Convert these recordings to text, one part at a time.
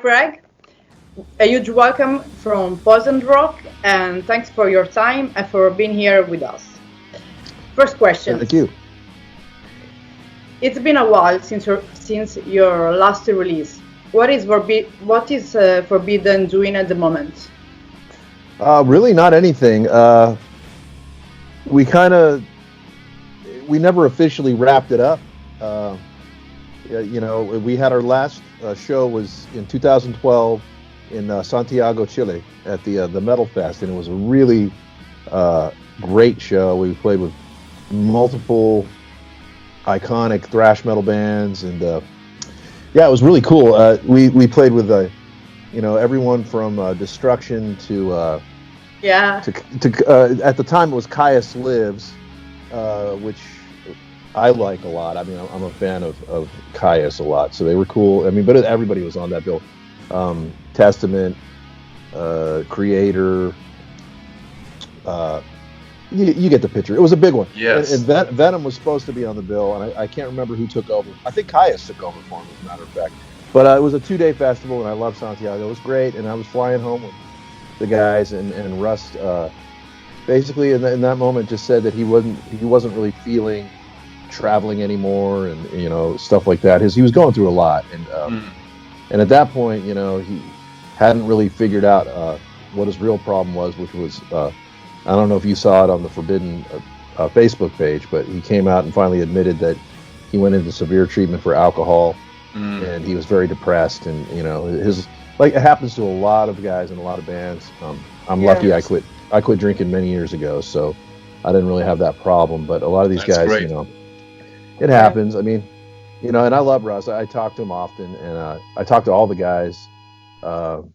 Craig. A huge welcome from PoisonedRock, and thanks for your time and for being here with us. First question. Thank you. It's been a while since your last release. What is Forbidden doing at the moment? Really not anything. We never officially wrapped it up. We had our last show was in 2012 in Santiago, Chile, at the Metal Fest, and it was a really great show. We played with multiple iconic thrash metal bands, and it was really cool. We played with everyone from Destruction to at the time it was Caius Lives, which I like a lot. I mean, I'm a fan of Caius a lot, so they were cool. I mean, but everybody was on that bill. Testament, Creator, you get the picture. It was a big one. Yes. And Venom was supposed to be on the bill, and I can't remember who took over. I think Caius took over for him, as a matter of fact. But it was a 2-day festival, and I loved Santiago. It was great, and I was flying home with the guys, and Russ basically in that moment just said that he wasn't really feeling traveling anymore, and stuff like that. He was going through a lot, and at that point, he hadn't really figured out what his real problem was, which was I don't know if you saw it on the Forbidden Facebook page, but he came out and finally admitted that he went into severe treatment for alcohol, and he was very depressed, and it happens to a lot of guys in a lot of bands. I'm lucky I quit drinking many years ago, so I didn't really have that problem. But a lot of these guys, great. It happens. I mean, and I love Russ. I talk to him often, and I talk to all the guys, from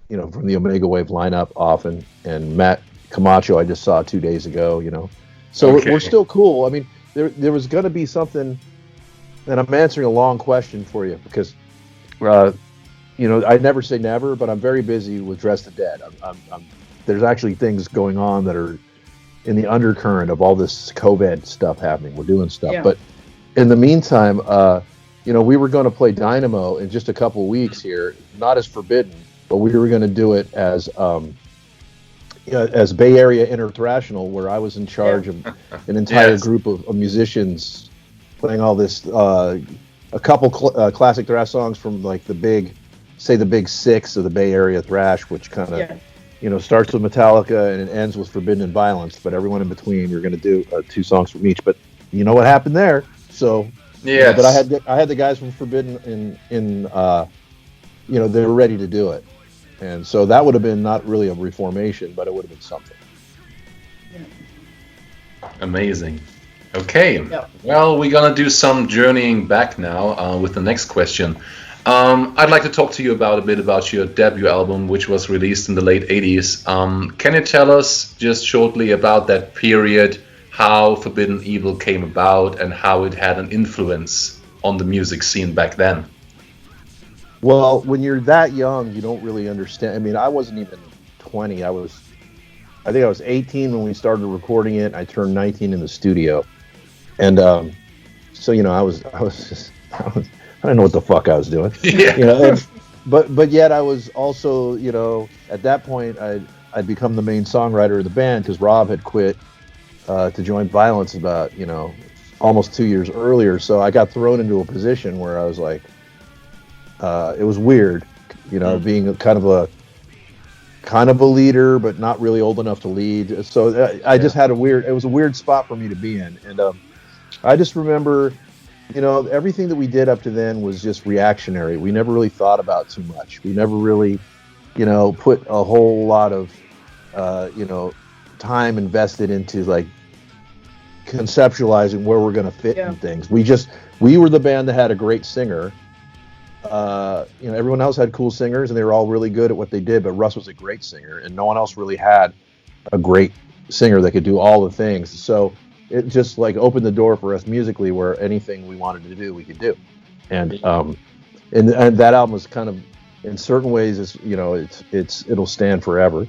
the Omega Wave lineup often, and Matt Camacho I just saw 2 days ago, So we're still cool. I mean, there was going to be something, and I'm answering a long question for you because, I never say never, but I'm very busy with Dress the Dead. There's actually things going on that are in the undercurrent of all this COVID stuff happening. We're doing stuff, but in the meantime, we were going to play Dynamo in just a couple weeks here, not as Forbidden, but we were going to do it as Bay Area Interthrational, where I was in charge of an entire group of musicians playing all this, a couple classic thrash songs from like the big six of the Bay Area thrash, which kind of starts with Metallica and it ends with Forbidden and Violence, but everyone in between, you're going to do 2 songs from each. But you know what happened there? So but I had the guys from Forbidden in they were ready to do it. And so that would have been not really a reformation, but it would have been something. Amazing. Okay. Well, we're going to do some journeying back now with the next question. I'd like to talk to you a bit about your debut album, which was released in the late 80s. Can you tell us just shortly about that period, how Forbidden Evil came about, and how it had an influence on the music scene back then? Well, when you're that young, you don't really understand. I mean, I wasn't even 20. I think I was 18 when we started recording it. I turned 19 in the studio. And so, I was just, I didn't know what the fuck I was doing. But yet I was also, at that point, I'd become the main songwriter of the band because Rob had quit to join Violence about, almost 2 years earlier. So I got thrown into a position where I was like, it was weird, being kind of a leader, but not really old enough to lead. So I just had it was a weird spot for me to be in. And I just remember, everything that we did up to then was just reactionary. We never really thought about too much. We never really, put a whole lot of, time invested into like conceptualizing where we're going to fit in things. We were the band that had a great singer. Everyone else had cool singers and they were all really good at what they did, but Russ was a great singer and no one else really had a great singer that could do all the things. So it just like opened the door for us musically where anything we wanted to do, we could do. And that album was kind of, in certain ways, it'll stand forever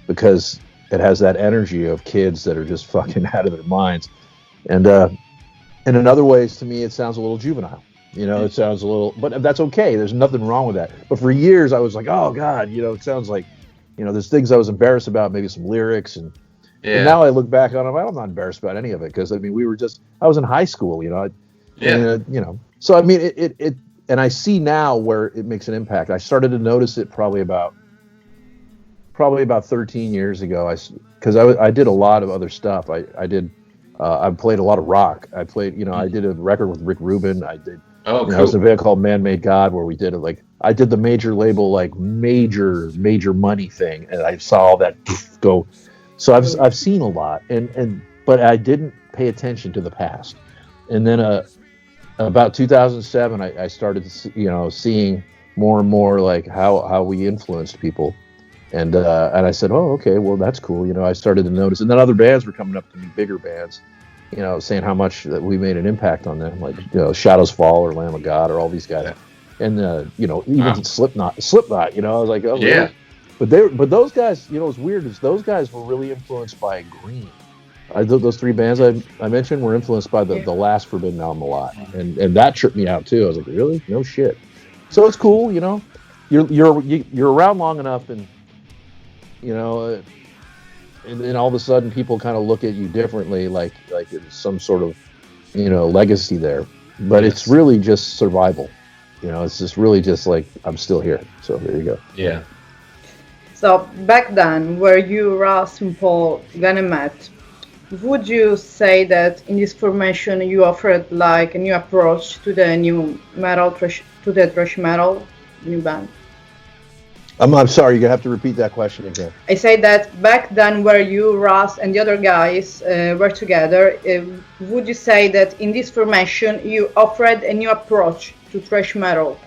because it has that energy of kids that are just fucking out of their minds. And in other ways, to me, it sounds a little juvenile. You know, it sounds a little, but that's okay. There's nothing wrong with that. But for years, I was like, oh God, you know, it sounds like, you know, there's things I was embarrassed about, maybe some lyrics, and now I look back on them, I'm not embarrassed about any of it because I mean, I was in high school, you know, you know, so I mean, it, and I see now where it makes an impact. I started to notice it probably about 13 years ago. Because I did a lot of other stuff. I played a lot of rock. I played, you know, I did a record with Rick Rubin. I did. Oh, cool. Cool. It was a band called Man Made God where we did it like I did the major label like major money thing, and I saw all that go. So I've seen a lot, but I didn't pay attention to the past. And then about 2007, I started you know seeing more and more like how we influenced people, and I said, oh okay, well that's cool. You know, I started to notice, and then other bands were coming up to me, bigger bands, you know, saying how much that we made an impact on them, like you know, Shadows Fall or Lamb of God or all these guys, and you know, even Slipknot, you know, I was like, oh yeah, really? But those guys, you know, what's weird is those guys were really influenced by Green. Those three bands I mentioned were influenced by the last Forbidden album a lot, and that tripped me out too. I was like, really? No shit. So it's cool, you know, you're around long enough, and you know. And all of a sudden, people kind of look at you differently, like it's some sort of, you know, legacy there. But it's really just survival. You know, it's just really just like I'm still here. So there you go. Yeah. So back then, where you, Russ, and Paul gonna met, would you say that in this formation you offered like a new approach to the new metal, to the thrash metal new band? I'm sorry, you have to repeat that question again. I say that back then where you, Russ, and the other guys were together, would you say that in this formation you offered a new approach to thrash metal?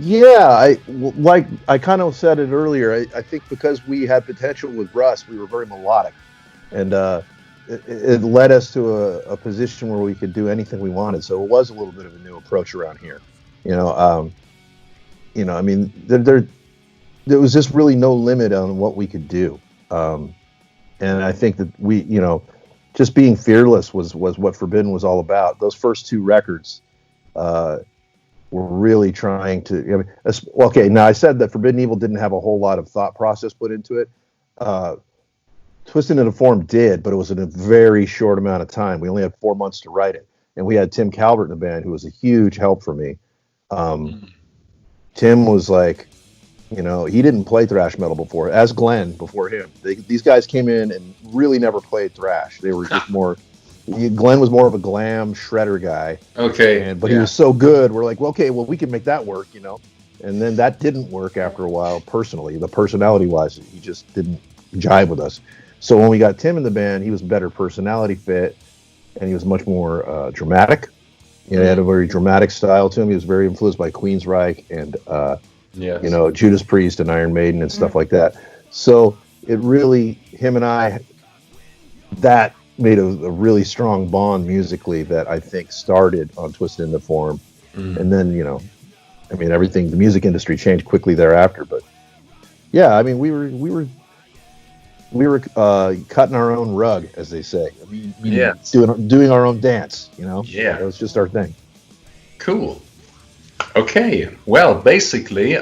Yeah, like I kind of said it earlier, I think because we had potential with Russ, we were very melodic. And it led us to a position where we could do anything we wanted. So it was a little bit of a new approach around here. You know, I mean, there was just really no limit on what we could do. And I think that we, you know, just being fearless was what Forbidden was all about. Those first two records were really trying to, I mean, okay, now I said that Forbidden Evil didn't have a whole lot of thought process put into it. Twisted into Form did, but it was in a very short amount of time. We only had 4 months to write it. And we had Tim Calvert in the band, who was a huge help for me. Tim was like, you know, he didn't play thrash metal before, as Glenn before him. These guys came in and really never played thrash. They were just more, Glenn was more of a glam shredder guy. Okay. But he was so good, we're like, well, okay, well, we can make that work, you know. And then that didn't work after a while, personally. The personality-wise, he just didn't jive with us. So when we got Tim in the band, he was a better personality fit, and he was much more dramatic. You know, he had a very dramatic style to him. He was very influenced by Queensryche and, you know, Judas Priest and Iron Maiden and stuff like that. So it really, him and I, that made a really strong bond musically that I think started on Twisted into Form. And then, you know, I mean, everything, the music industry changed quickly thereafter. But yeah, I mean, we were cutting our own rug, as they say. I mean, doing our own dance, you know? Yeah. That was just our thing. Cool. Okay. Well, basically,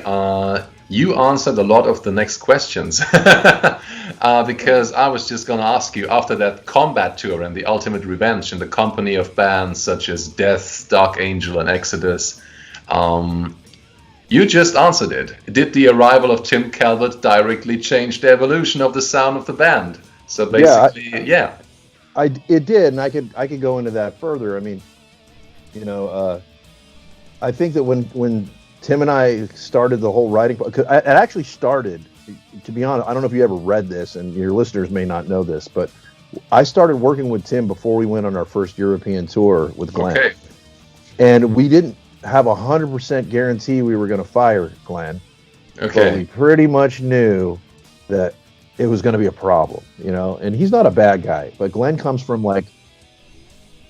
you answered a lot of the next questions. Because I was just going to ask you, after that Combat tour and the Ultimate Revenge in the company of bands such as Death, Dark Angel, and Exodus, you just answered it. Did the arrival of Tim Calvert directly change the evolution of the sound of the band? So basically, it did, and I could go into that further. I mean, you know, I think that when Tim and I started the whole writing, it actually started. To be honest, I don't know if you ever read this, and your listeners may not know this, but I started working with Tim before we went on our first European tour with Glenn. Okay. And we didn't have 100% guarantee we were going to fire Glenn. Okay. But we pretty much knew that it was going to be a problem, you know. And he's not a bad guy, but Glenn comes from like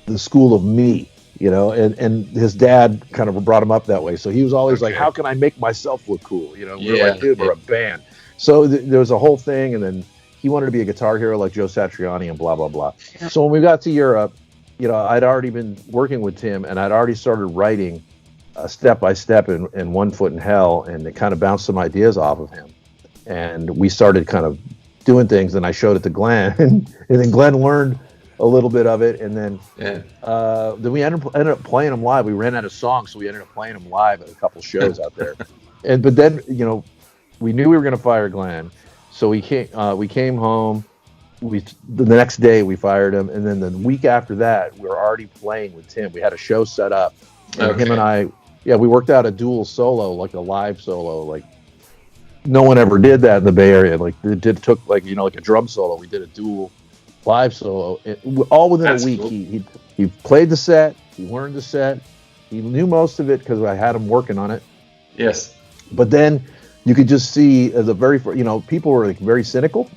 the school of me, you know, and his dad kind of brought him up that way. So he was always like, how can I make myself look cool? You know, we're like, dude, we're a band. So there was a whole thing. And then he wanted to be a guitar hero like Joe Satriani and blah, blah, blah. Yeah. So when we got to Europe, I'd already been working with Tim, and I'd already started writing step by step in One Foot in Hell, and it kind of bounced some ideas off of him. And we started kind of doing things, and I showed it to Glenn, and then Glenn learned a little bit of it, and then then we ended up playing them live. We ran out of songs, so we ended up playing them live at a couple shows out there. But then we knew we were going to fire Glenn, so we came home. The next day we fired him, and then the week after that we were already playing with Tim. We had a show set up, and him and I, we worked out a dual solo, like a live solo. Like no one ever did that in the Bay Area. Like it took like a drum solo. We did a dual live solo, all within a week. Cool. He played the set, he learned the set, he knew most of it because I had him working on it. Yes, but then you could just see the very people were like very cynical.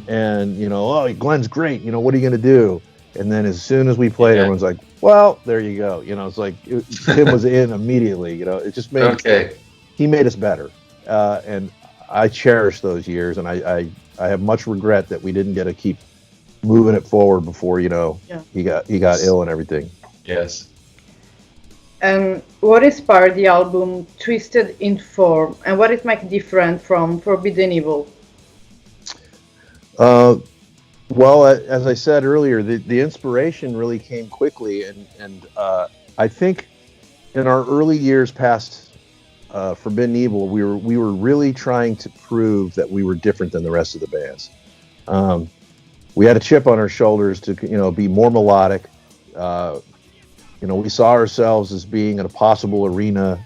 And oh, Glenn's great. What are you going to do? And then as soon as we played, everyone's like, "Well, there you go." It's like Tim was in immediately. It just made he made us better, and I cherish those years. And I have much regret that we didn't get to keep moving it forward before he got ill and everything. Yes. And what inspired the album Twisted in Form, and what it makes different from Forbidden Evil? Well, as I said earlier, the inspiration really came quickly, and I think in our early years past Forbidden Evil, we were really trying to prove that we were different than the rest of the bands. We had a chip on our shoulders to be more melodic. We saw ourselves as being in a possible arena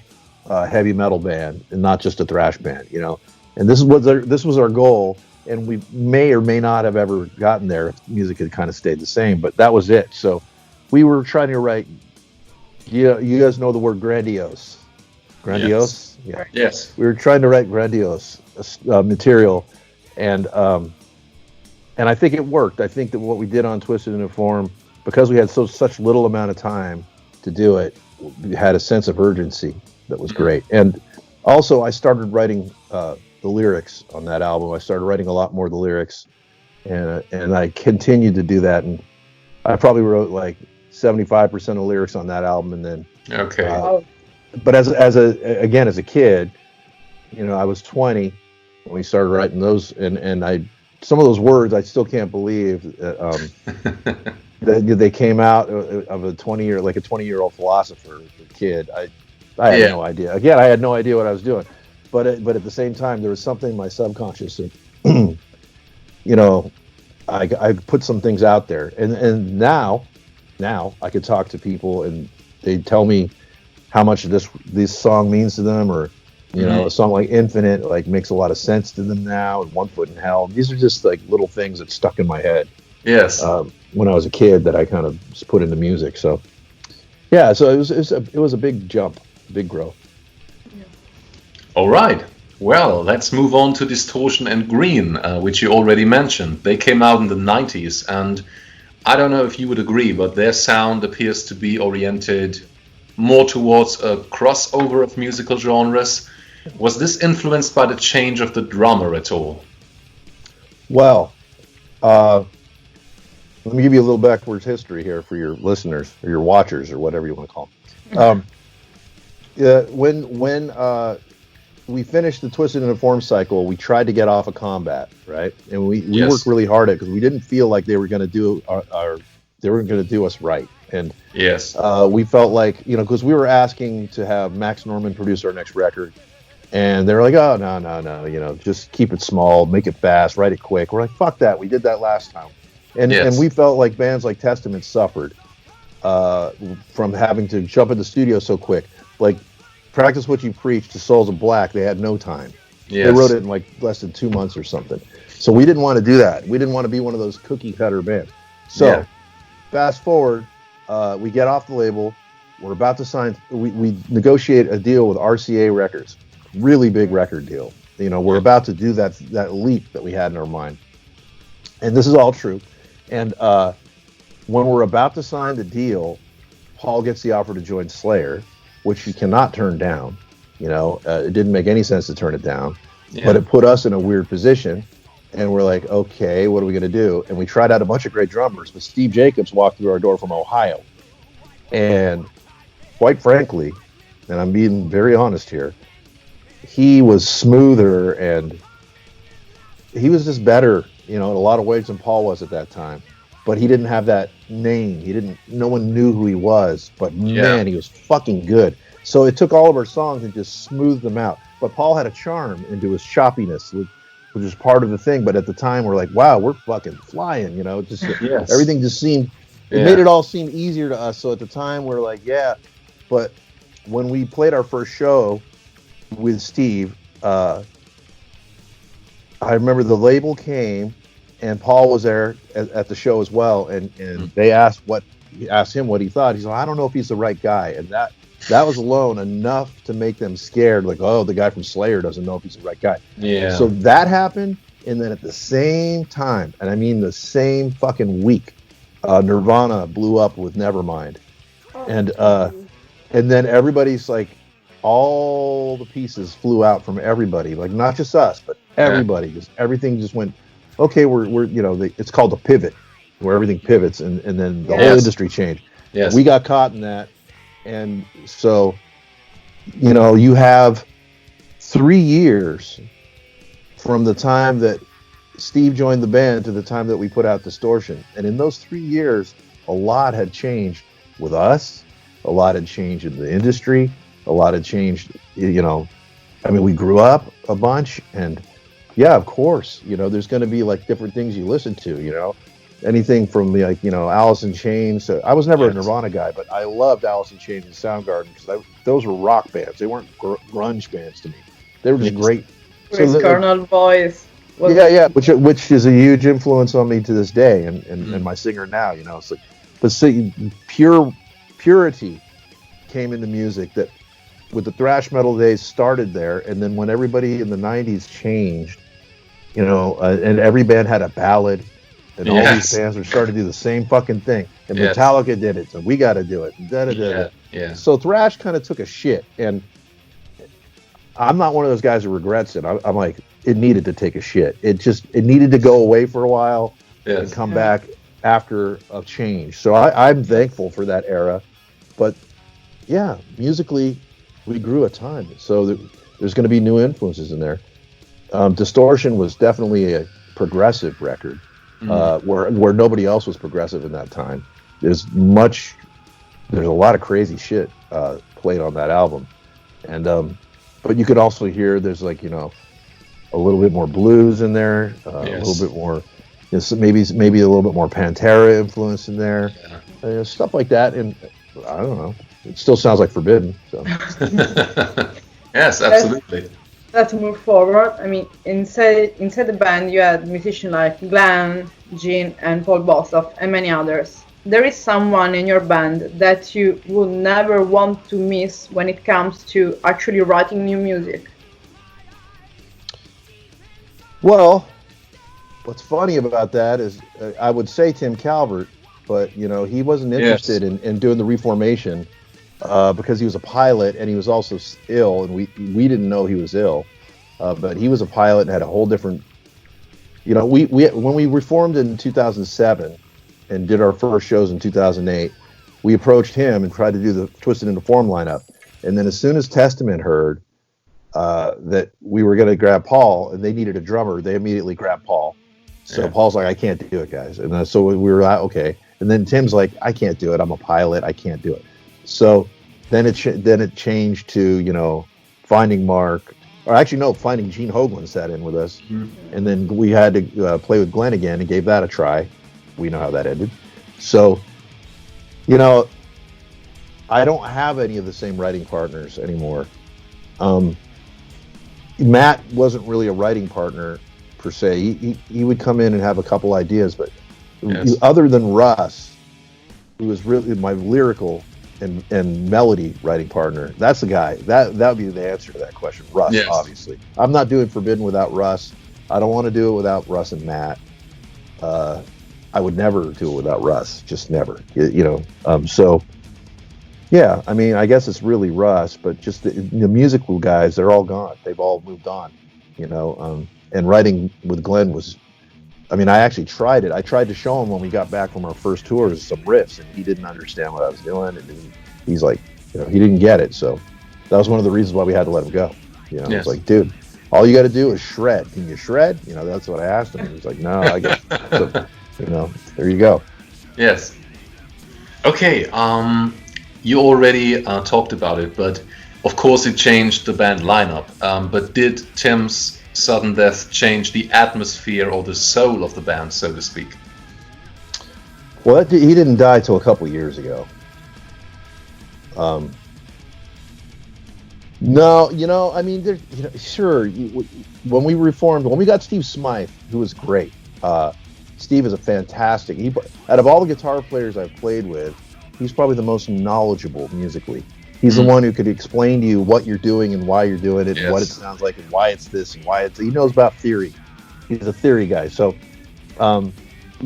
heavy metal band and not just a thrash band. And this was our goal. And we may or may not have ever gotten there if music had kind of stayed the same, but that was it. So we were trying to write, you guys know the word grandiose. Grandiose? Yes. Yeah. Yes. We were trying to write grandiose material, and I think it worked. I think that what we did on Twisted in a Form, because we had such little amount of time to do it, we had a sense of urgency that was great. And also I started writing the lyrics on that album. I started writing a lot more of the lyrics, and I continued to do that. And I probably wrote like 75% of the lyrics on that album. And then, but as a kid, I was 20 when we started writing those, and some of those words I still can't believe that they came out of a 20-year-old philosopher kid. I had no idea. Again, I had no idea what I was doing. But at the same time, there was something in my subconscious that, I put some things out there, and now I could talk to people and they tell me how much this song means to them, or a song like Infinite makes a lot of sense to them now, and One Foot in Hell. These are just like little things that stuck in my head. Yes. When I was a kid, that I kind of just put into music. So yeah, so it was a big jump, big growth. All right. Well, let's move on to Distortion and Green, which you already mentioned. They came out in the 90s, and I don't know if you would agree, but their sound appears to be oriented more towards a crossover of musical genres. Was this influenced by the change of the drummer at all? Well, let me give you a little backwards history here for your listeners, or your watchers, or whatever you want to call them. When we finished the Twisted in a Form cycle, we tried to get off of Combat, right? And we worked really hard at it because we didn't feel like they were going to do us right. And we felt like, because we were asking to have Max Norman produce our next record, and they were like, oh, no, just keep it small, make it fast, write it quick. We're like, fuck that, we did that last time. And we felt like bands like Testament suffered from having to jump in the studio so quick. Like, Practice What You Preach to Souls of Black, they had no time. Yes. They wrote it in like less than 2 months or something. So we didn't want to do that. We didn't want to be one of those cookie cutter bands. So fast forward, we get off the label. We're about to sign. We negotiate a deal with RCA Records, really big record deal. We're about to do that leap that we had in our mind. And this is all true. And when we're about to sign the deal, Paul gets the offer to join Slayer, which he cannot turn down. It didn't make any sense to turn it down, but it put us in a weird position. And we're like, okay, what are we going to do? And we tried out a bunch of great drummers, but Steve Jacobs walked through our door from Ohio. And quite frankly, and I'm being very honest here, he was smoother and he was just better, in a lot of ways than Paul was at that time. But he didn't have that name. No one knew who he was, but man, he was fucking good. So it took all of our songs and just smoothed them out. But Paul had a charm into his choppiness, which is part of the thing. But at the time, we're like, wow, we're fucking flying, just everything just seemed, it made it all seem easier to us. So at the time, we're like, yeah. But when we played our first show with Steve, I remember the label came and Paul was there at the show as well. And they asked him what he thought. He's like, I don't know if he's the right guy. And that was alone enough to make them scared. Like, oh, the guy from Slayer doesn't know if he's the right guy. Yeah. So that happened. And then at the same time, and I mean the same fucking week, Nirvana blew up with Nevermind. And then everybody's like, all the pieces flew out from everybody, like not just us, but everybody. Just everything just went, okay, we're it's called a pivot, where everything pivots, and then the whole industry changed. Yes. We got caught in that. And so, you have 3 years from the time that Steve joined the band to the time that we put out Distortion. And in those 3 years, a lot had changed with us. A lot had changed in the industry. A lot had changed, we grew up a bunch. And yeah, of course, there's going to be like different things you listen to, anything from like, Alice in Chains. I was never a Nirvana guy, but I loved Alice in Chains and Soundgarden because those were rock bands. They weren't grunge bands to me. They were just great. Chris Cornell voice. Which is a huge influence on me to this day, and my singer now. It's like, but see, purity came into music that, with the thrash metal days, started there, and then when everybody in the '90s changed, and every band had a ballad. And all these bands were starting to do the same fucking thing. And Metallica did it, so we got to do it. And So thrash kind of took a shit. And I'm not one of those guys who regrets it. I'm like, it needed to take a shit. It needed to go away for a while and come back after a change. So I'm thankful for that era. But yeah, musically, we grew a ton. So there's going to be new influences in there. Distortion was definitely a progressive record. Where nobody else was progressive in that time. There's a lot of crazy shit played on that album, and but you could also hear there's like a little bit more blues in there, a little bit more, maybe a little bit more Pantera influence in there, stuff like that. And I don't know, it still sounds like Forbidden. So. Yes, absolutely. Let's move forward. Inside the band, you had musicians like Glenn, Gene, and Paul Bostaph, and many others. There is someone in your band that you would never want to miss when it comes to actually writing new music. Well, what's funny about that is I would say Tim Calvert, but he wasn't interested in doing the reformation. Because he was a pilot and he was also ill, and we didn't know he was ill, but he was a pilot and had a whole different, we when we reformed in 2007 and did our first shows in 2008, we approached him and tried to do the Twisted Into Form lineup, and then as soon as Testament heard that we were going to grab Paul and they needed a drummer, they immediately grabbed Paul. So Paul's like, I can't do it, guys, and so we were like, okay, and then Tim's like, I can't do it, I'm a pilot, I can't do it. So then it changed to finding Mark, or actually no, finding Gene Hoglan sat in with us, and then we had to play with Glenn again and gave that a try. We know how that ended. So I don't have any of the same writing partners anymore. Matt wasn't really a writing partner per se. He would come in and have a couple ideas, but other than Russ, who was really my lyrical and melody writing partner, that's the guy. That would be the answer to that question. Russ, obviously. I'm not doing Forbidden without Russ. I don't want to do it without Russ and Matt. I would never do it without Russ. Just never. So yeah, I guess it's really Russ, but just the musical guys, they're all gone. They've all moved on. and writing with Glenn was, I mean, I actually tried it. I tried to show him when we got back from our first tours some riffs, and he didn't understand what I was doing, and he's like, you know, he didn't get it. So that was one of the reasons why we had to let him go. You know, it's like, dude, all you got to do is shred. Can you shred? You know, that's what I asked him. He's like, no, I guess. So, you know, there you go. Yes. Okay. You already talked about it, but of course it changed the band lineup. But did Tim's sudden death change the atmosphere or the soul of the band, so to speak? Well, he didn't die till a couple years ago. No, you know, I mean, you know, sure. When we reformed, when we got Steve Smythe, who was great. Steve is a fantastic. Out of all the guitar players I've played with, he's probably the most knowledgeable musically. He's the one who could explain to you what you're doing and why you're doing it, and what it sounds like, and why it's this, and why it's. He knows about theory. He's a theory guy. So,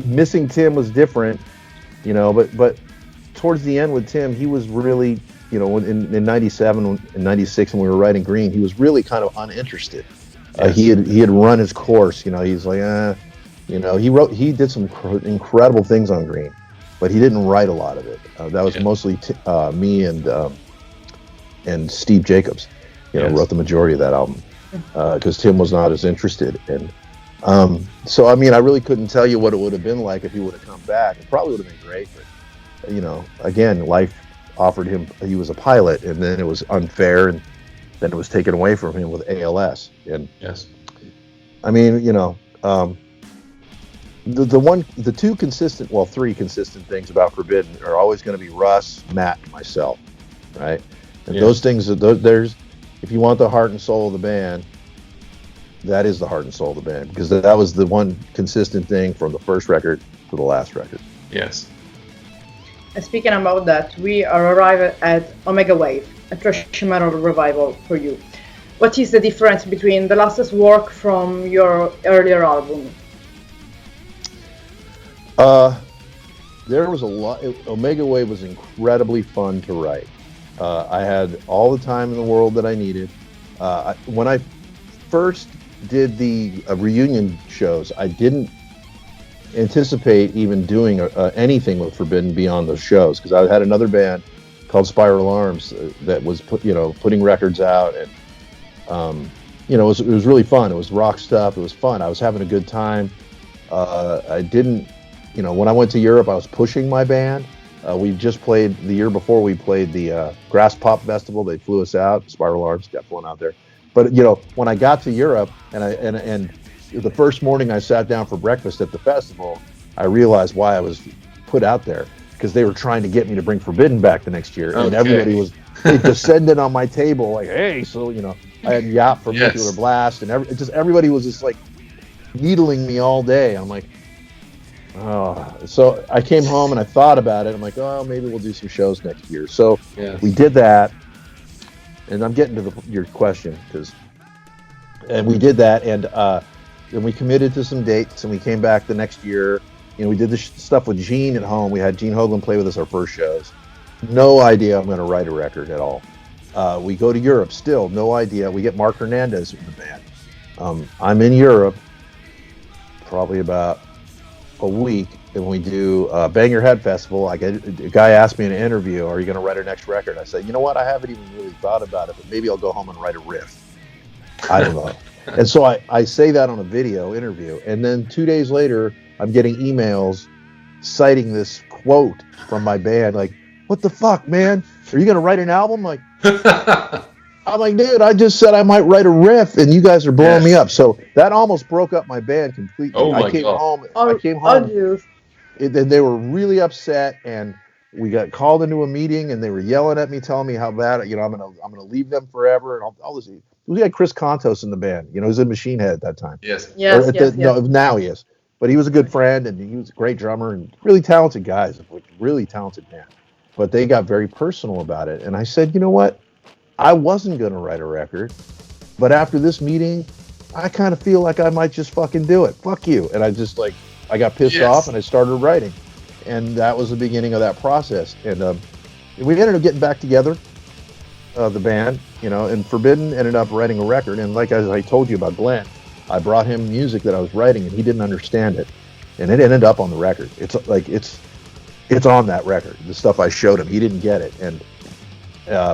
missing Tim was different, you know. But towards the end with Tim, he was really, you know, in '97 and '96 when we were writing Green, he was really kind of uninterested. He had run his course. You know, he's like, you know, he did some incredible things on Green, but he didn't write a lot of it. That was mostly me and Steve Jacobs, you know, wrote the majority of that album because Tim was not as interested. And so, I mean, I really couldn't tell you what it would have been like if he would have come back. It probably would have been great, but, you know, again, life offered him, he was a pilot, and then it was unfair, and then it was taken away from him with ALS. And I mean, you know, three consistent things about Forbidden are always going to be Russ, Matt, and myself, right? And those things, there's, if you want the heart and soul of the band, that is the heart and soul of the band, because that was the one consistent thing from the first record to the last record. Yes. And speaking about that, we are arrived at Omega Wave, a thrash metal revival for you. What is the difference between the last work from your earlier album? There was a lot. Omega Wave was incredibly fun to write. I had all the time in the world that I needed. When I first did the reunion shows, I didn't anticipate even doing anything with Forbidden beyond those shows, because I had another band called Spiral Arms that was putting records out, and you know, it was really fun. It was rock stuff. It was fun. I was having a good time. I didn't, you know, when I went to Europe, I was pushing my band. We just played the year before. We played the Grass Pop Festival. They flew us out. Spiral Arms got flown out there. But you know, when I got to Europe, and the first morning I sat down for breakfast at the festival, I realized why I was put out there, because they were trying to get me to bring Forbidden back the next year, and everybody was they descended on my table like, hey, so you know, I had Yap from Nuclear Blast, and everybody was just like needling me all day. I'm like, oh. So I came home and I thought about it. I'm like, oh, maybe we'll do some shows next year. So we did that, and I'm getting to your question, and we did that, and then we committed to some dates, and we came back the next year. You know, we did this stuff with Gene at home. We had Gene Hoglan play with us our first shows. No idea I'm going to write a record at all. We go to Europe, still no idea. We get Mark Hernandez in the band. I'm in Europe probably about a week, and we do Bang Your Head Festival. A guy asked me in an interview, are you going to write our next record? I said, you know what, I haven't even really thought about it, but maybe I'll go home and write a riff. I don't know. And so I say that on a video interview, and then 2 days later, I'm getting emails citing this quote from my band, like, what the fuck, man? Are you going to write an album? Like, I'm like, dude, I just said I might write a riff, and you guys are blowing me up. So that almost broke up my band completely. Oh my I came God. home, and they were really upset, and we got called into a meeting, and they were yelling at me, telling me how bad, you know, I'm gonna leave them forever, and all this. We had Chris Contos in the band. You know, he was in Machine Head at that time. Yes. No, now he is. But he was a good friend, and he was a great drummer, and really talented guys, really talented band. But they got very personal about it. And I said, you know what? I wasn't going to write a record, but after this meeting, I kind of feel like I might just fucking do it. Fuck you. And I got pissed off, and I started writing. And that was the beginning of that process. And we ended up getting back together, the band, you know, and Forbidden ended up writing a record. And like as I told you about Glenn, I brought him music that I was writing, and he didn't understand it, and it ended up on the record. It's on that record. The stuff I showed him, he didn't get it, and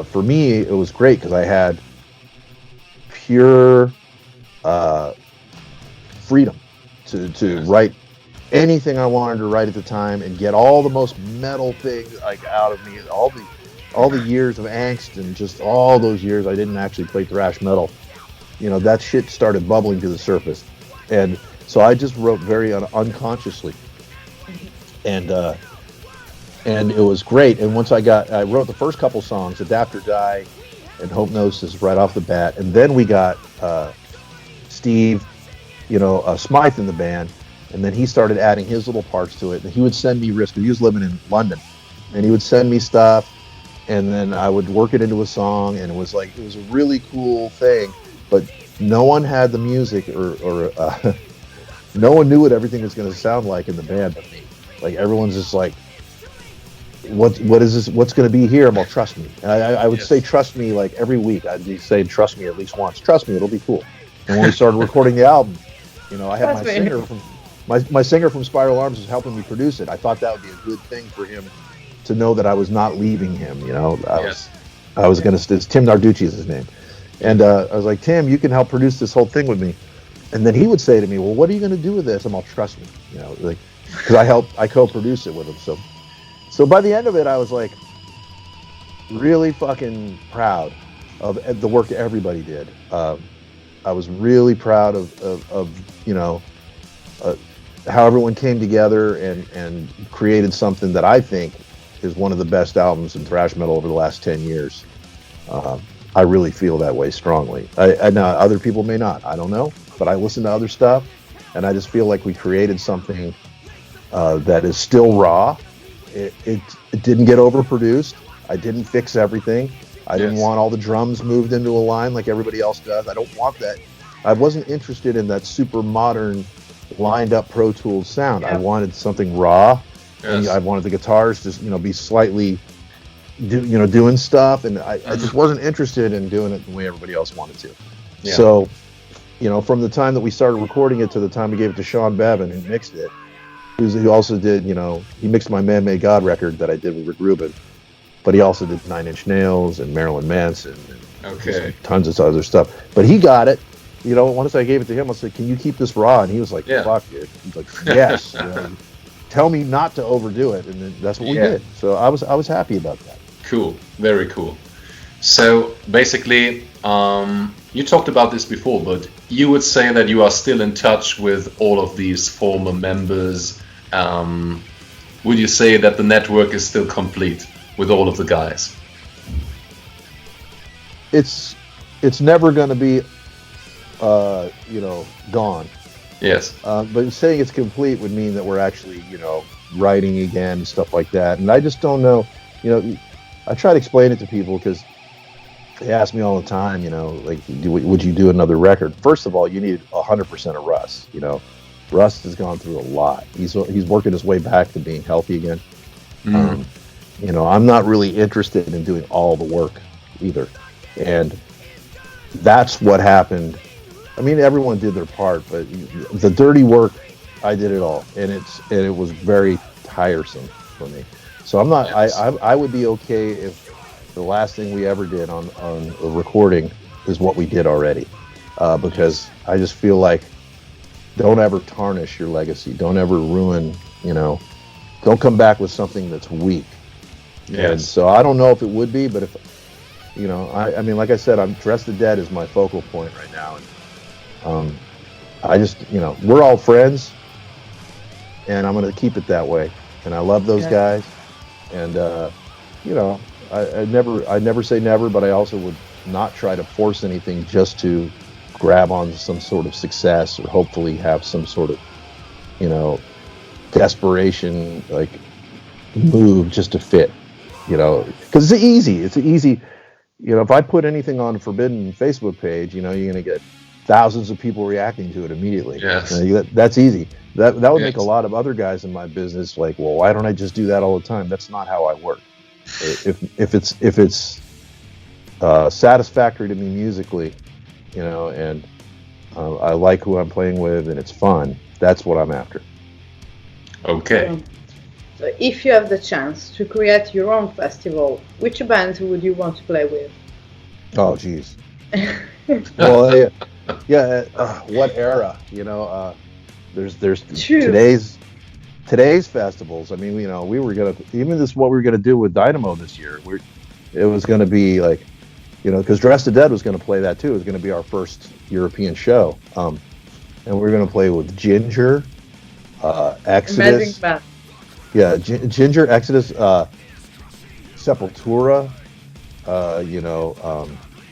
for me, it was great because I had pure freedom to write anything I wanted to write at the time and get all the most metal things like out of me, all the years of angst and just all those years I didn't actually play thrash metal. That shit started bubbling to the surface, and so I just wrote very unconsciously, and it was great. And once I wrote the first couple songs, Adapt or Die and Hope Gnosis, right off the bat, and then we got Steve, Smythe in the band, and then he started adding his little parts to it, and he would send me riffs. He was living in London, and he would send me stuff, and then I would work it into a song, and it was a really cool thing, but no one had the music or no one knew what everything was going to sound like in the band but me. Like, everyone's just like, what is this? What's going to be here? Well, trust me. I would say trust me like every week. I'd be saying trust me at least once. Trust me, it'll be cool. And when we started recording the album, I had my singer from Spiral Arms was helping me produce it. I thought that would be a good thing for him to know that I was not leaving him. I was going to. It's Tim Narducci is his name, and I was like, Tim, you can help produce this whole thing with me. And then he would say to me, well, what are you going to do with this? I'm all, trust me, because I co-produce it with him. So by the end of it, I was like really fucking proud of the work that everybody did. I was really proud of how everyone came together and created something that I think is one of the best albums in thrash metal over the last 10 years. I really feel that way strongly. Now, other people may not. I don't know. But I listen to other stuff, and I just feel like we created something that is still raw. It didn't get overproduced. I didn't fix everything. I didn't want all the drums moved into a line like everybody else does. I don't want that. I wasn't interested in that super modern lined up Pro Tools sound. I wanted something raw. And I wanted the guitars to be slightly doing stuff, and I just wasn't interested in doing it the way everybody else wanted to. Yeah. So, from the time that we started recording it to the time we gave it to Sean Bevan, who mixed it, who also did, he mixed my Man Made God record that I did with Rick Rubin, but he also did Nine Inch Nails and Marilyn Manson and tons of other stuff. But he got it. Once I gave it to him, I said, can you keep this raw? And he was like, fuck it. He's like, yes. Tell me not to overdo it. And then that's what we did. So I was happy about that. Cool. Very cool. So basically, you talked about this before, but you would say that you are still in touch with all of these former members. Would you say that the network is still complete with all of the guys? It's never going to be, gone. Yes. But saying it's complete would mean that we're actually, writing again and stuff like that. And I just don't know. I try to explain it to people because they ask me all the time, would you do another record? First of all, you need 100% of Russ. Russ has gone through a lot. He's working his way back to being healthy again. I'm not really interested in doing all the work either. And that's what happened. I mean, everyone did their part, but the dirty work, I did it all. And it was very tiresome for me. So I'm not, I would be okay if the last thing we ever did on a recording is what we did already. Because I just feel like don't ever tarnish your legacy. Don't ever ruin, don't come back with something that's weak. Yes. And so I don't know if it would be, but if, I mean, like I said, I'm Dress the Dead is my focal point right now. And I just, we're all friends and I'm going to keep it that way. And I love those guys. And, I never say never, but I also would not try to force anything just to grab on some sort of success or hopefully have some sort of, desperation, like move just to fit, because it's easy. If I put anything on Forbidden Facebook page, you're going to get thousands of people reacting to it immediately. Yes. That's easy. That would make a lot of other guys in my business like, well, why don't I just do that all the time? That's not how I work. If it's satisfactory to me musically, and I like who I'm playing with, and it's fun. That's what I'm after. Okay. So if you have the chance to create your own festival, which band would you want to play with? Oh, geez. Well, yeah. What era? There's today's festivals. I mean, we were gonna what we were gonna do with Dynamo this year. It was gonna be like, because Dressed to Dead was gonna play that too. It was gonna be our first European show, and we were gonna play with Ginger, Exodus. Amazing band. Yeah, Ginger, Exodus, Sepultura.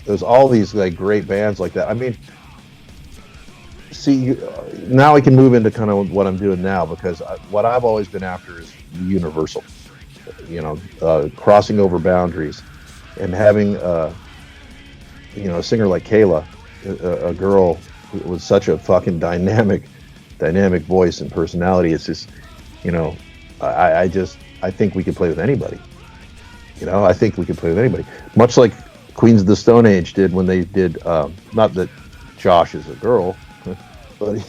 There's all these like great bands like that. I mean, see, now I can move into kind of what I'm doing now, because what I've always been after is universal, crossing over boundaries, and having a singer like Kayla, a girl with such a fucking dynamic voice and personality. It's just, I think we could play with anybody. I think we could play with anybody, much like Queens of the Stone Age did when they did. Not that Josh is a girl, but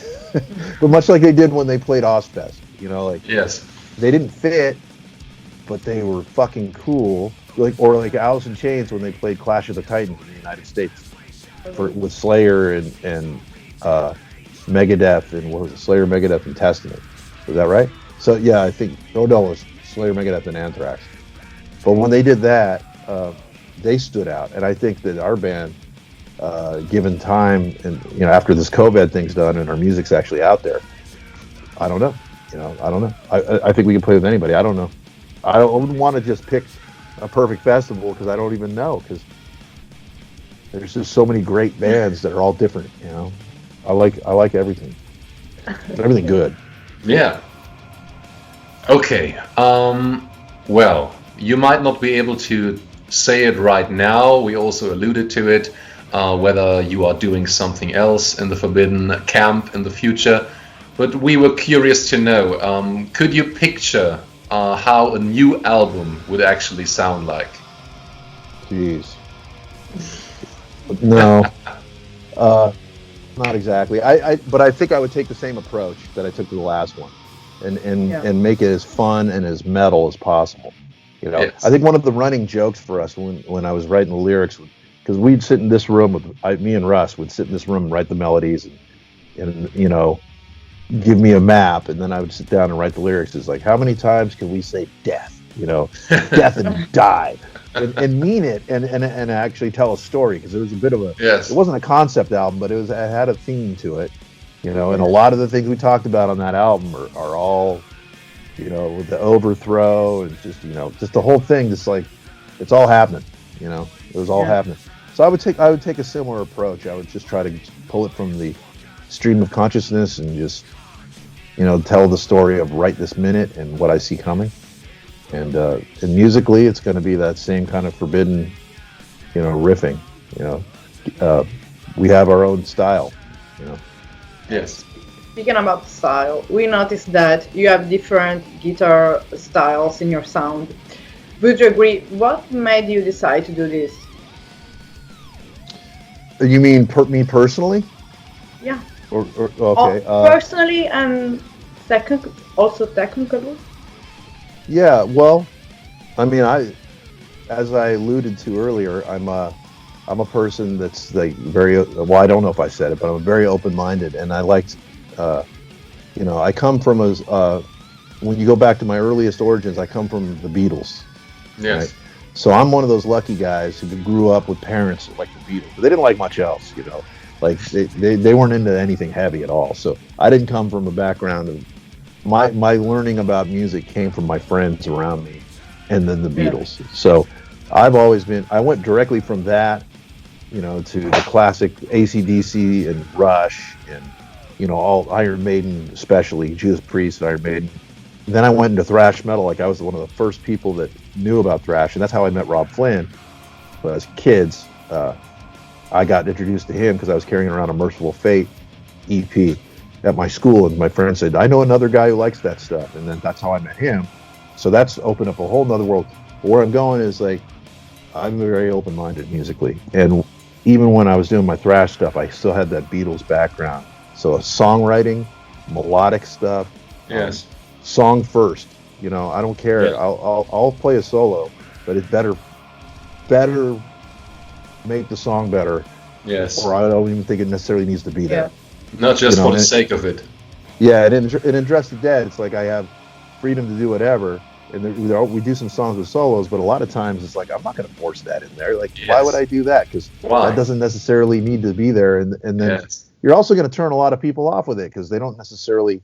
much like they did when they played Ozfest. Yes, they didn't fit, but they were fucking cool. Like Alice in Chains when they played Clash of the Titans in the United States with Slayer and Megadeth, and what was it? Slayer, Megadeth, and Testament. Was that right? So yeah, I think. Oh no, it was Slayer, Megadeth, and Anthrax. But when they did that, they stood out, and I think that our band, given time, and after this COVID thing's done and our music's actually out there, I don't know. I don't know. I think we can play with anybody. I don't know. I wouldn't want to just pick a perfect festival, because I don't even know, because there's just so many great bands that are all different. I like everything. Everything good. Yeah. Okay. Well, you might not be able to say it right now. We also alluded to it, whether you are doing something else in the Forbidden camp in the future. But we were curious to know, could you picture how a new album would actually sound like? Jeez. No. Not exactly. But I think I would take the same approach that I took to the last one, and make it as fun and as metal as possible. Yes. I think one of the running jokes for us when I was writing the lyrics, because we'd sit in this room me and Russ would sit in this room and write the melodies, and give me a map, and then I would sit down and write the lyrics. It's like, how many times can we say death? Death and die, and mean it, and actually tell a story, because it was a bit of a. Yes. It wasn't a concept album, but it had a theme to it, and a lot of the things we talked about on that album are all. With the overthrow and just the whole thing, just like it's all happening. It was all happening. So I would take a similar approach. I would just try to pull it from the stream of consciousness and just tell the story of right this minute and what I see coming. And musically, it's going to be that same kind of forbidden, riffing. We have our own style. Yes. Speaking about style, we noticed that you have different guitar styles in your sound. Would you agree? What made you decide to do this? You mean me personally? Yeah. Okay. Personally and also technically. Yeah. Well, I mean, as I alluded to earlier, I'm a person that's like very well. I don't know if I said it, but I'm very open-minded, and I like. I come from when you go back to my earliest origins, I come from the Beatles. Yes. Right? So I'm one of those lucky guys who grew up with parents like the Beatles. But they didn't like much else, Like they weren't into anything heavy at all. So I didn't come from a background of my learning about music came from my friends around me, and then the Beatles. So I went directly from that, to the classic AC/DC and Rush and. All Iron Maiden, especially Judas Priest and Iron Maiden. And then I went into thrash metal. Like I was one of the first people that knew about thrash, and that's how I met Rob Flynn. But as kids, I got introduced to him because I was carrying around a Merciful Fate EP at my school, and my friend said, "I know another guy who likes that stuff," and then that's how I met him. So that's opened up a whole nother world. But where I'm going is like I'm very open-minded musically, and even when I was doing my thrash stuff, I still had that Beatles background. So songwriting, melodic stuff, Yes. Song first. You know, I don't care. Yeah. I'll play a solo, but it better make the song better. Yes. Or I don't even think it necessarily needs to be there. Not just You know, for the and- sake of it. Yeah, and in Dress the Dead, it's like I have freedom to do whatever, and we do some songs with solos, but a lot of times it's like I'm not going to force that in there. Like, why Yes. would I do that? Because Why? that doesn't necessarily need to be there, and then Yes. you're also going to turn a lot of people off with it because they don't necessarily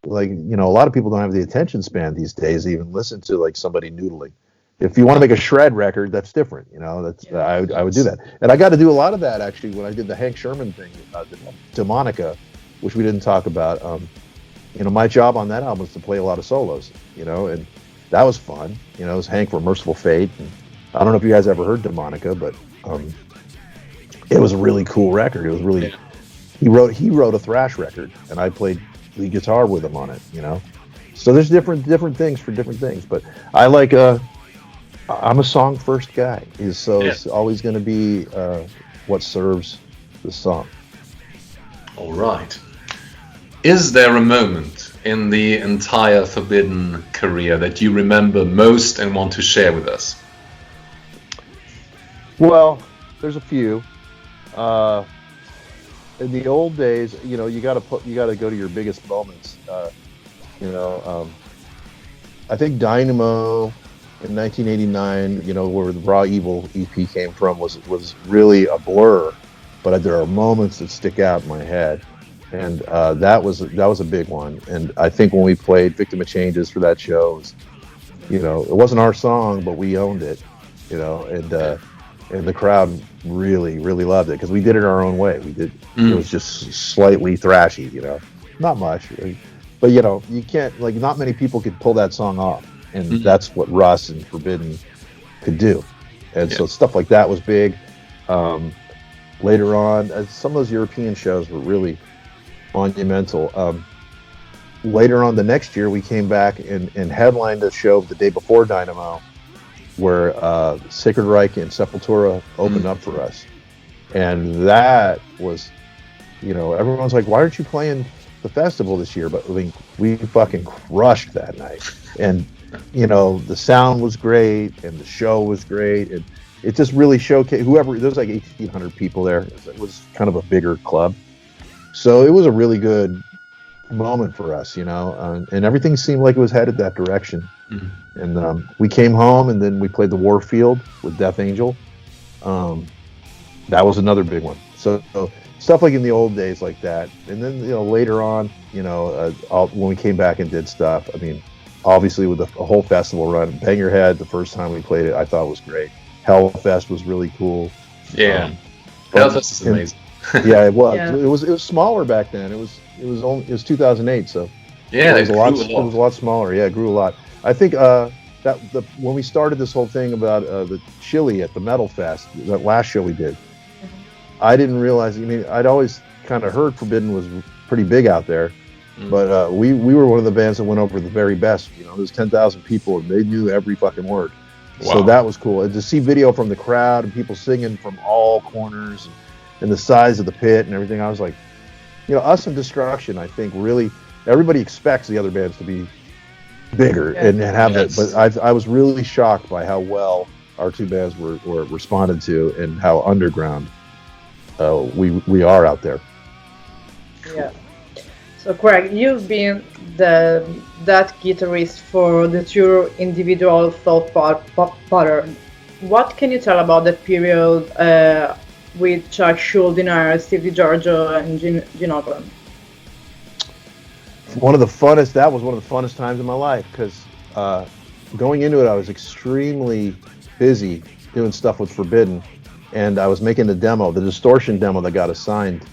like, you know, a lot of people don't have the attention span these days to even listen to like somebody noodling. If you want to make a shred record, that's different. You know, I would do that, and I got to do a lot of that actually when I did the Hank Sherman thing, Demonica, which we didn't talk about. You know, my job on that album was to play a lot of solos. You know, and that was fun. You know, it was Hank for Merciful Fate. And I don't know if you guys ever heard Demonica, but it was a really cool record. It was really he wrote a thrash record, and I played lead guitar with him on it. You know, so there's different things for different things. But I like I'm a song first guy. It's always going to be what serves the song. All right. Is there a moment in the entire Forbidden career that you remember most and want to share with us? Well, there's a few. In the old days, you know, you got to go to your biggest moments. You know, I think Dynamo in 1989, you know, where the Raw Evil EP came from, was really a blur, but there are moments that stick out in my head. And that was a big one. And I think when we played Victim of Changes for that show, it was, you know, it wasn't our song, but we owned it, you know, and the crowd really, really loved it because we did it our own way. It was just slightly thrashy, you know, not much, but you know, you can't, like, not many people could pull that song off, and that's what Russ and Forbidden could do. And so stuff like that was big. Later on, some of those European shows were really monumental. Later on the next year, we came back and headlined a show the day before Dynamo, where Sacred Reich and Sepultura opened up for us, and that was, you know, everyone's like, "Why aren't you playing the festival this year?" But I mean, we fucking crushed that night, and you know, the sound was great, and the show was great, and it just really showcased whoever. There was like 1,800 people there. It was kind of a bigger club. So it was a really good moment for us, you know, and everything seemed like it was headed that direction. And we came home, and then we played the Warfield with Death Angel. That was another big one. So stuff like in the old days like that. And then, you know, later on, you know, when we came back and did stuff, I mean, obviously with a whole festival run, Bang Your Head, the first time we played it, I thought was great. Hellfest was really cool. Yeah. Hellfest is amazing. Yeah, it was. Yeah. It was smaller back then. It was 2008, so yeah, it was a lot smaller. Yeah, it grew a lot. I think when we started this whole thing about the chili at the Metal Fest, that last show we did, I didn't realize. I mean, I'd always kind of heard Forbidden was pretty big out there, but we were one of the bands that went over the very best. You know, there's 10,000 people, and they knew every fucking word. Wow. So that was cool. And to see video from the crowd and people singing from all corners. And the size of the pit and everything, I was like, you know, us and Destruction, I think really everybody expects the other bands to be bigger and have that. But I was really shocked by how well our two bands were responded to and how underground we are out there. Yeah. So Craig, you've been that guitarist for the two individual Thought Pattern. What can you tell about that period? With Chuck Schuldiner, Steve DiGiorgio, and Gene Okerlund? That was one of the funnest times in my life, because going into it, I was extremely busy doing stuff with Forbidden, and I was making the Distortion demo that got assigned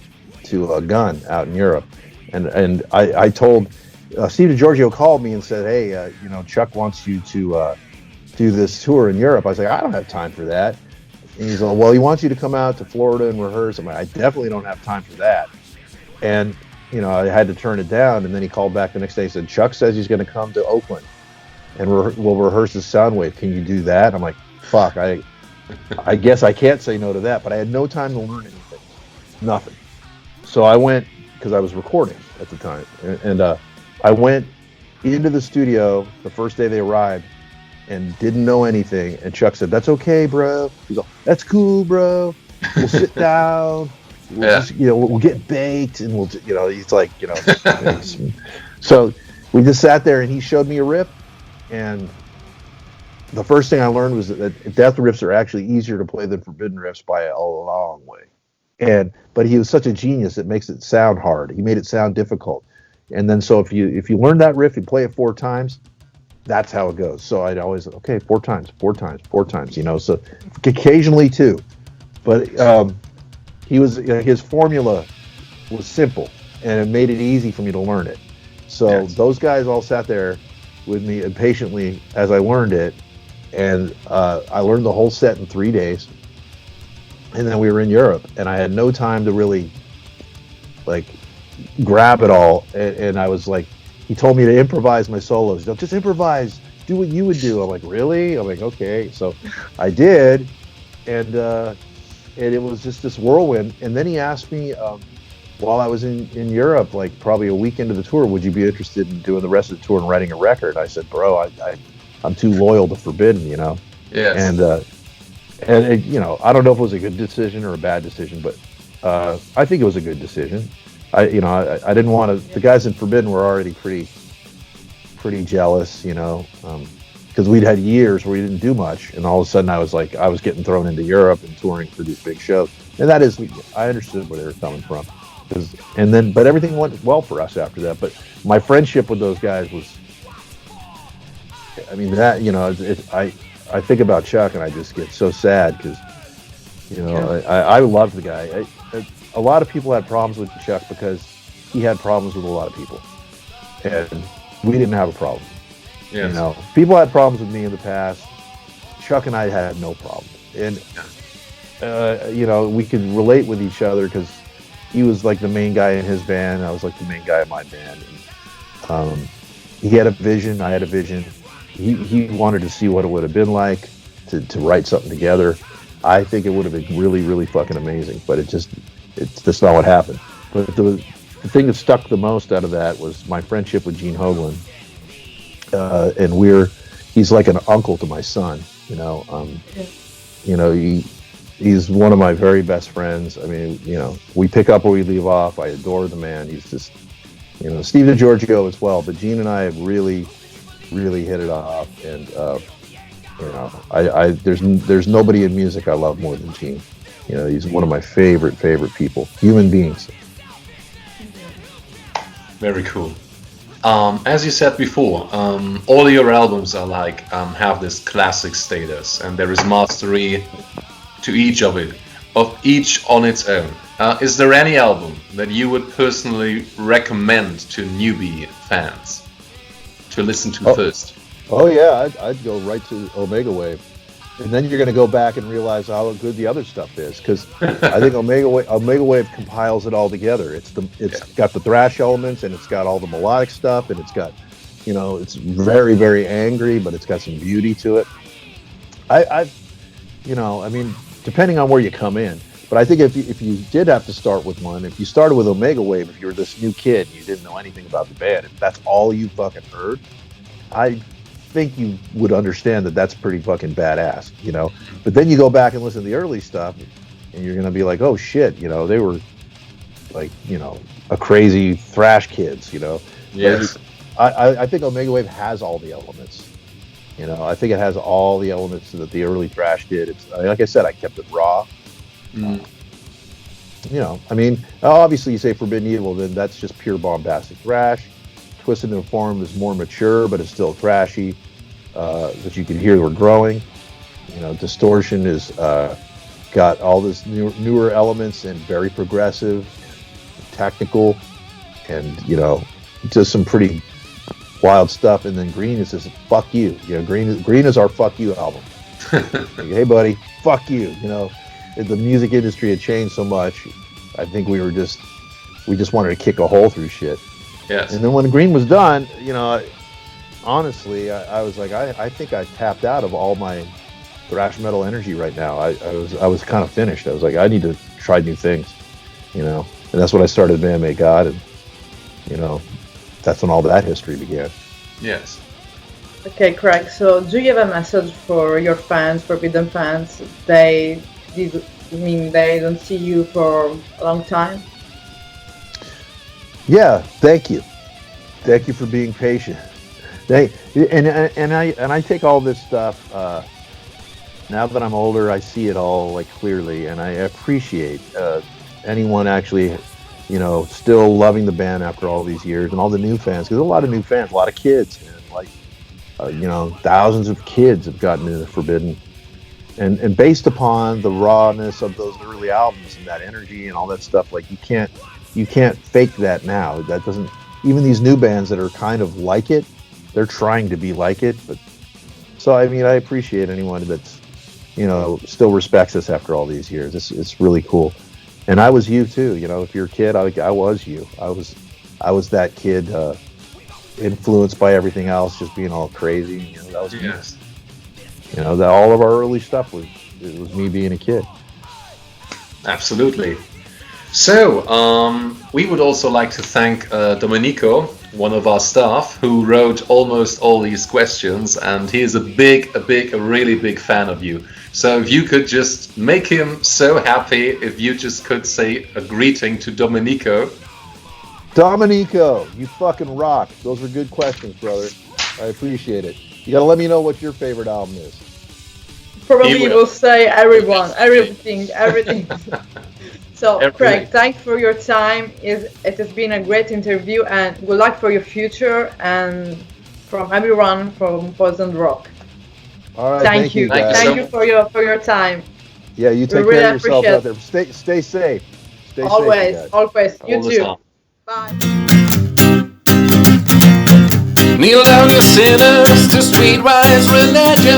to a Gun out in Europe, and I told Steve DiGiorgio called me and said, "Hey, you know, Chuck wants you to do this tour in Europe." I was like, "I don't have time for that." And he's like, "Well, he wants you to come out to Florida and rehearse." I'm like, "I definitely don't have time for that." And, you know, I had to turn it down. And then he called back the next day and said, "Chuck says he's going to come to Oakland and we'll rehearse his Soundwave. Can you do that?" I'm like, "Fuck, I I guess I can't say no to that, but I had no time to learn anything. Nothing. So I went, because I was recording at the time, and I went into the studio the first day they arrived and didn't know anything. And Chuck said, "That's okay, bro." He's like, "That's cool, bro. We'll sit down. We'll just, we'll get baked, and we'll, he's like, So we just sat there, and he showed me a riff, and the first thing I learned was that death riffs are actually easier to play than forbidden riffs by a long way. But he was such a genius, it makes it sound hard. He made it sound difficult. And then so if you learn that riff, you play it 4 times, that's how it goes. So I'd always, okay, 4 times, so occasionally 2. But he was, his formula was simple, and it made it easy for me to learn it. So those guys all sat there with me impatiently as I learned it, and I learned the whole set in 3 days. And then we were in Europe, and I had no time to really grab it all. And I was like, he told me to improvise my solos. Just improvise, do what you would do. I'm like, really? I'm like, okay. So I did, and it was just this whirlwind. And then he asked me, while I was in Europe, like probably a week into the tour, would you be interested in doing the rest of the tour and writing a record? I said, bro, I'm too loyal to Forbidden, Yes. And I don't know if it was a good decision or a bad decision, but I think it was a good decision. I didn't want to. The guys in Forbidden were already pretty jealous, because we'd had years where we didn't do much, and all of a sudden I was getting thrown into Europe and touring for these big shows, and I understood where they were coming from, but everything went well for us after that. But my friendship with those guys was, I think about Chuck and I just get so sad because, I love the guy. A lot of people had problems with Chuck because he had problems with a lot of people, and we didn't have a problem. Yes. People had problems with me in the past. Chuck and I had no problem, and we could relate with each other because he was like the main guy in his band. I was like the main guy in my band. And, he had a vision. I had a vision. He wanted to see what it would have been like to write something together. I think it would have been really, really fucking amazing, but it's just not what happened. But the thing that stuck the most out of that was my friendship with Gene Hoglan. And he's like an uncle to my son, he's one of my very best friends. I mean, we pick up where we leave off. I adore the man. He's just, Steve DiGiorgio as well, but Gene and I have really, really hit it off. And, there's nobody in music I love more than Gene. He's one of my favorite people, human beings. Very cool. As you said before, all your albums are have this classic status, and there is mastery to each on its own. Is there any album that you would personally recommend to newbie fans to listen to first? Oh yeah, I'd go right to Omega Wave, and then you're going to go back and realize how good the other stuff is, because I think Omega Wave compiles it all together. It's got the thrash elements, and it's got all the melodic stuff, and it's got, it's very, very angry, but it's got some beauty to it. Depending on where you come in, but I think if you did have to start with one, if you started with Omega Wave, if you were this new kid and you didn't know anything about the band, if that's all you fucking heard, I think you would understand that that's pretty fucking badass, But then you go back and listen to the early stuff, and you're gonna be like, oh shit, they were like, a crazy thrash kids, Yes. I think Omega Wave has all the elements. I think it has all the elements that the early thrash did. It's like I said, I kept it raw. Obviously you say Forbidden Evil, then that's just pure bombastic thrash. Twisted into Form is more mature, but it's still thrashy. But you can hear we're growing. Distortion is got all this newer elements and very progressive, technical, and just some pretty wild stuff. And then Green is just fuck you. Green is our fuck you album. Like, hey buddy, fuck you. The music industry had changed so much. I think we just wanted to kick a hole through shit. Yes. And then when Green was done, honestly, I was like, I think I tapped out of all my thrash metal energy right now. I was kind of finished. I was like, I need to try new things, and that's when I started Band Made God, and that's when all that history began. Yes. Okay, Craig. So, do you have a message for your fans, Forbidden fans? They don't see you for a long time. Yeah, thank you for being patient. I take all this stuff. Now that I'm older, I see it all like clearly, and I appreciate anyone actually, still loving the band after all these years, and all the new fans. Because a lot of new fans, a lot of kids, man. Like, thousands of kids have gotten into Forbidden, and based upon the rawness of those early albums and that energy and all that stuff, like you can't fake that now. That doesn't. Even these new bands that are kind of like it, they're trying to be like it. But so I appreciate anyone that's still respects us after all these years. It's really cool. And I was you too. If you're a kid, I was you. I was that kid, influenced by everything else, just being all crazy. That was me. That all of our early stuff was me being a kid. Absolutely. So, we would also like to thank Domenico, one of our staff, who wrote almost all these questions, and he is a really big fan of you. So if you could just make him so happy, if you just could say a greeting to Domenico. Domenico, you fucking rock. Those were good questions, brother. I appreciate it. You gotta let me know what your favorite album is. Probably will say everything. So, Craig, thanks for your time. It has been a great interview, and good luck for your future, and from everyone from PoisonedRock. All right, thank you. Thank you for your time. Yeah, you take care of yourself out there. Stay safe. Always. You too. Bye. Kneel down, you sinners, to streetwise religion.